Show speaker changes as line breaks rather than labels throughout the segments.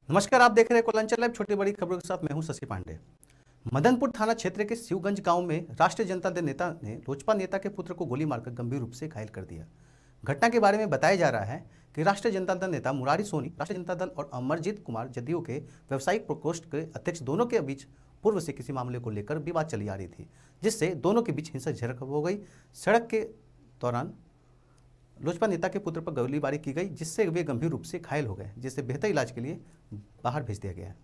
नमस्कार, आप देख रहे हैं कोलांचल लाइव। छोटी बड़ी खबरों के साथ मैं हूं शशि पांडे। मदनपुर थाना क्षेत्र के शिवगंज गांव में राष्ट्रीय जनता दल नेता ने लोजपा नेता के पुत्र को गोली मारकर गंभीर रूप से घायल कर दिया। घटना के बारे में बताया जा रहा है कि राष्ट्रीय जनता दल नेता मुरारी सोनी, राष्ट्रीय जनता दल और अमरजीत कुमार जदयू के व्यावसायिक प्रकोष्ठ के अध्यक्ष दोनों के बीच पूर्व से किसी मामले को लेकर विवाद चली आ रही थी, जिससे दोनों के बीच हिंसक झड़प हो गई। सड़क के दौरान लोजपा नेता के पुत्र पर गोलीबारी की गई, जिससे वे गंभीर रूप से घायल हो गए, जिसे बेहतर इलाज के लिए बाहर भेज दिया गया है।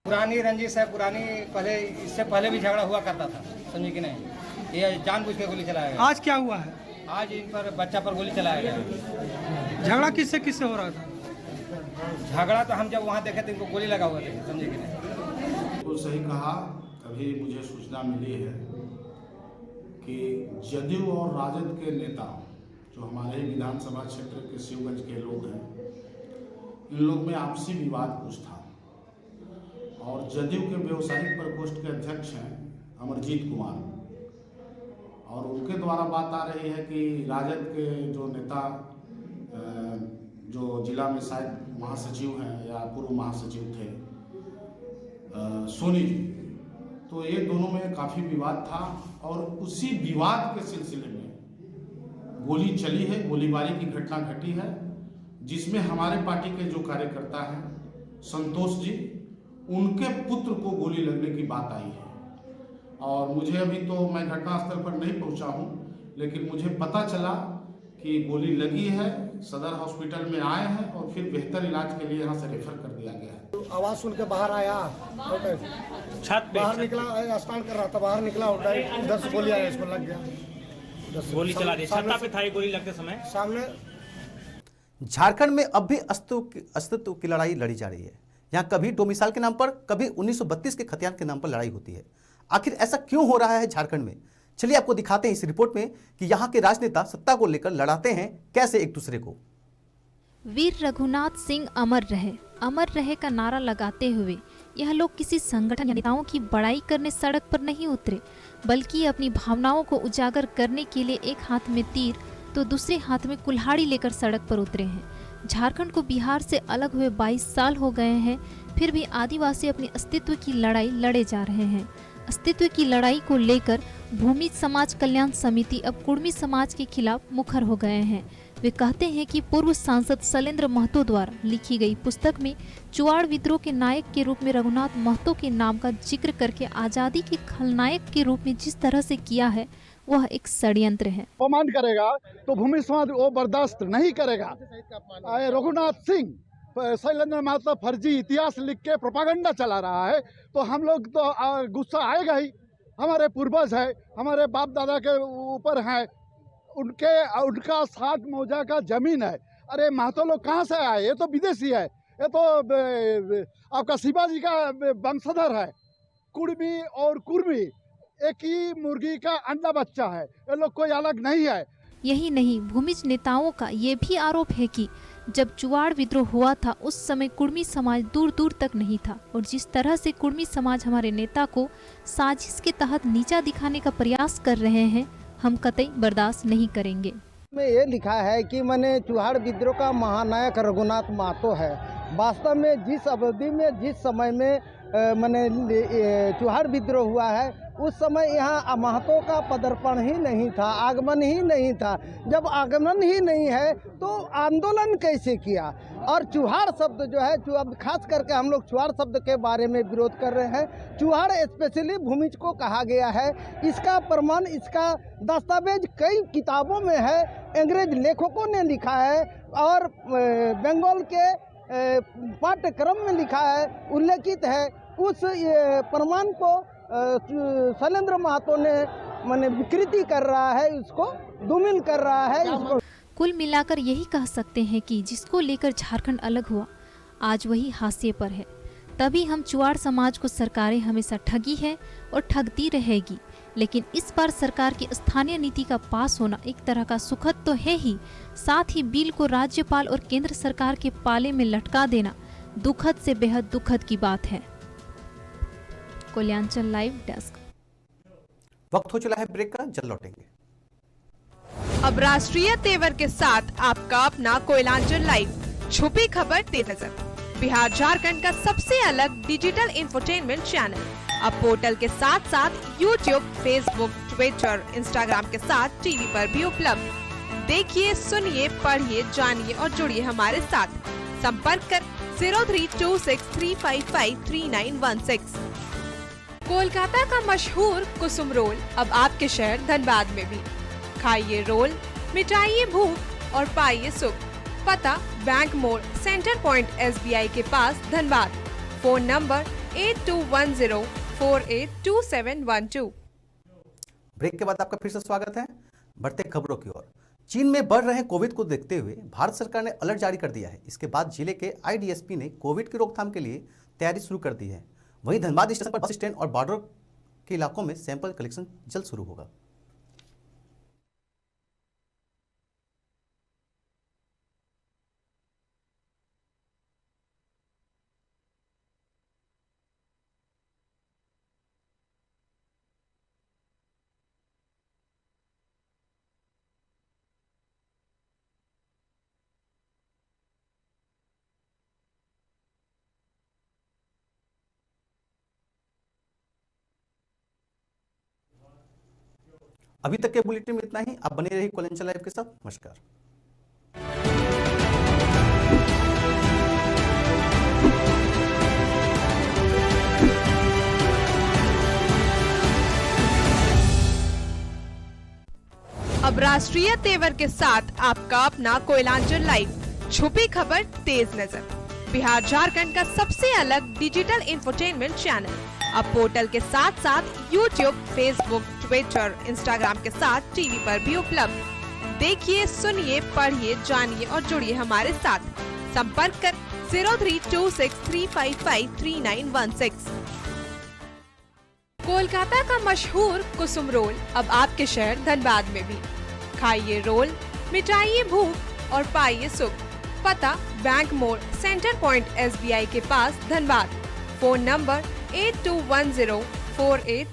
पुरानी रंजिश है, पुरानी पहले इससे पहले भी झगड़ा हुआ करता था, समझे कि नहीं। ये जानबूझ के गोली चलाया गया।
आज क्या हुआ है?
आज इन पर बच्चा पर गोली चलाया गया।
झगड़ा किससे किससे हो रहा था?
झगड़ा तो हम जब वहाँ देखे तो इनको गोली लगा हुआ थे, समझे कि नहीं।
तो सही कहा। अभी मुझे सूचना मिली है कि जदयू और राजद के नेता जो हमारे विधानसभा क्षेत्र के शिवगंज के लोग हैं, इन लोग में आपसी विवाद कुछ था और जदयू के व्यवसायिक प्रकोष्ठ के अध्यक्ष हैं अमरजीत कुमार, और उनके द्वारा बात आ रही है कि राजद के जो नेता जो जिला में शायद महासचिव हैं या पूर्व महासचिव थे सोनी जी, तो ये दोनों में काफ़ी विवाद था और उसी विवाद के सिलसिले में गोली चली है, गोलीबारी की घटना घटी है, जिसमें हमारे पार्टी के जो कार्यकर्ता हैं संतोष जी, उनके पुत्र को गोली लगने की बात आई है। और मुझे अभी तो मैं घटनास्थल पर नहीं पहुंचा हूं, लेकिन मुझे पता चला कि गोली लगी है, सदर हॉस्पिटल में आए हैं और फिर बेहतर इलाज के लिए यहाँ से रेफर कर दिया गया है।
आवाज़ सुन के बाहर आया, छत पे बाहर निकला, स्नान कर रहा था, बाहर निकला और उधर से गोली आया, इसको लग गया।
गोली चला दी, छत पे था ये गोली लगते समय
सामने।
झारखंड में अब भी अस्तित्व की लड़ाई लड़ी जा रही है। यहाँ कभी डोमिसाइल के नाम पर, कभी 1932 के खतियान के नाम पर लड़ाई होती है। आखिर ऐसा क्यों हो रहा है झारखंड में? चलिए आपको दिखाते हैं इस रिपोर्ट में कि यहाँ के राजनेता सत्ता को लेकर लड़ाते हैं कैसे एक दूसरे को।
वीर रघुनाथ सिंह अमर रहे का नारा लगाते हुए यह लोग किसी संगठन या नेताओं की बड़ाई करने सड़क पर नहीं उतरे, बल्कि अपनी भावनाओं को उजागर करने के लिए एक हाथ में तीर तो दूसरे हाथ में कुल्हाड़ी लेकर सड़क पर उतरे हैं। झारखंड को बिहार से अलग हुए 22 साल हो गए हैं, फिर भी आदिवासी अपनी अस्तित्व की लड़ाई लड़े जा रहे हैं। अस्तित्व की लड़ाई को लेकर भूमि समाज कल्याण समिति अब कुर्मी समाज के खिलाफ मुखर हो गए हैं। वे कहते हैं कि पूर्व सांसद शैलेंद्र महतो द्वारा लिखी गई पुस्तक में चुआड़ विद्रोह के नायक के रूप में रघुनाथ महतो के नाम का जिक्र करके आजादी के खलनायक के रूप में जिस तरह से किया है, वह एक षड्यंत्र है।
अपमान करेगा तो भूमि समाज वो बर्दाश्त नहीं करेगा। रघुनाथ सिंह शैलेंद्र महतो फर्जी इतिहास लिख के प्रोपागंडा चला रहा है, तो हम लोग तो गुस्सा आएगा ही। हमारे पूर्वज है, हमारे बाप दादा के ऊपर है, उनका 60 मौजा का जमीन है। अरे महतो लोग कहाँ से आए? ये तो विदेशी है, ये तो आपका शिवाजी का वंशधर है। कुर्मी और कुर्मी एक ही मुर्गी का अंडा बच्चा है, ये लोग कोई अलग नहीं है।
यही नहीं, भूमिज नेताओं का ये भी आरोप है कि जब चुआड़ विद्रोह हुआ था उस समय कुर्मी समाज दूर दूर तक नहीं था, और जिस तरह से कुर्मी समाज हमारे नेता को साजिश के तहत नीचा दिखाने का प्रयास कर रहे हैं, हम कतई बर्दाश्त नहीं करेंगे।
में ये लिखा है कि मैंने चुआड़ विद्रोह का महानायक रघुनाथ महतो है। वास्तव में जिस अवधि में, जिस समय में मैंने चुआड़ विद्रोह हुआ है, उस समय यहाँ महतो का पदार्पण ही नहीं था, आगमन ही नहीं था। जब आगमन ही नहीं है तो आंदोलन कैसे किया? और चुहाड़ शब्द जो है, अब खास करके हम लोग चुहाड़ शब्द के बारे में विरोध कर रहे हैं। चुहाड़ स्पेशली भूमिज को कहा गया है। इसका प्रमाण, इसका दस्तावेज कई किताबों में है, अंग्रेज लेखकों ने लिखा है और बंगाल के पाठ्यक्रम में लिखा है, उल्लेखित है। उस प्रमाण को शैलेंद्र महतो ने माने विकृति कर रहा है, उसको धूमिल कर रहा है इसको।
कुल मिलाकर यही कह सकते हैं कि जिसको लेकर झारखंड अलग हुआ, आज वही हाशिए पर है। तभी हम चुआड़ समाज को सरकारें हमेशा ठगी है और ठगती रहेगी, लेकिन इस बार सरकार की स्थानीय नीति का पास होना एक तरह का सुखद तो है ही, साथ ही बिल को राज्यपाल और केंद्र सरकार के पाले में लटका देना दुखद से बेहद दुखद की बात है। कोल्यांचल लाइव डेस्क।
वक्त हो चला है ब्रेक का, जल्द लौटेंगे।
अब राष्ट्रीय तेवर के साथ आपका अपना कोयलांचल लाइव, छुपी खबर तेज नजर। बिहार झारखंड का सबसे अलग डिजिटल इंफोटेनमेंट चैनल अब पोर्टल के साथ साथ यूट्यूब, फेसबुक, ट्विटर, इंस्टाग्राम के साथ टीवी पर भी उपलब्ध। देखिए, सुनिए, पढ़िए, जानिए और जुड़िए हमारे साथ। संपर्क कर 032635533916। कोलकाता का मशहूर कुसुम रोल अब आपके शहर धनबाद में भी। खाइए रोल, मिटाइए भूख और पाइए सुख। पता बैंक मोड़, सेंटर पॉइंट SBI के पास, धनबाद। Phone number 8210482712।
ब्रेक के बाद आपका फिर से स्वागत है। बढ़ते खबरों की ओर। चीन में बढ़ रहे कोविड को देखते हुए भारत सरकार ने अलर्ट जारी कर दिया है। इसके बाद जिले के IDSP ने कोविड की रोकथाम के लिए तैयारी शुरू कर दी है। वहीं धनबाद स्टेशन पर बस स्टैंड और बॉर्डर के इलाकों में सैंपल कलेक्शन जल्द शुरू होगा। अभी तक के बुलेटिन में इतना ही। आप बने रहिए कोल्यांचल लाइव के साथ। नमस्कार।
अब राष्ट्रीय तेवर के साथ आपका अपना कोयलांचल लाइव, छुपी खबर तेज नजर। बिहार झारखंड का सबसे अलग डिजिटल इंफोटेनमेंट चैनल अब पोर्टल के साथ साथ यूट्यूब, फेसबुक, ट्विटर, इंस्टाग्राम के साथ टीवी पर भी उपलब्ध। देखिए, सुनिए, पढ़िए, जानिए और जुड़िए हमारे साथ। संपर्क कर 032635533916। कोलकाता का मशहूर कुसुम रोल अब आपके शहर धनबाद में भी। खाइए रोल, मिटाइए भूख और पाइए सुख। पता बैंक मोड़, सेंटर पॉइंट SBI के पास, धनबाद। Phone number 821048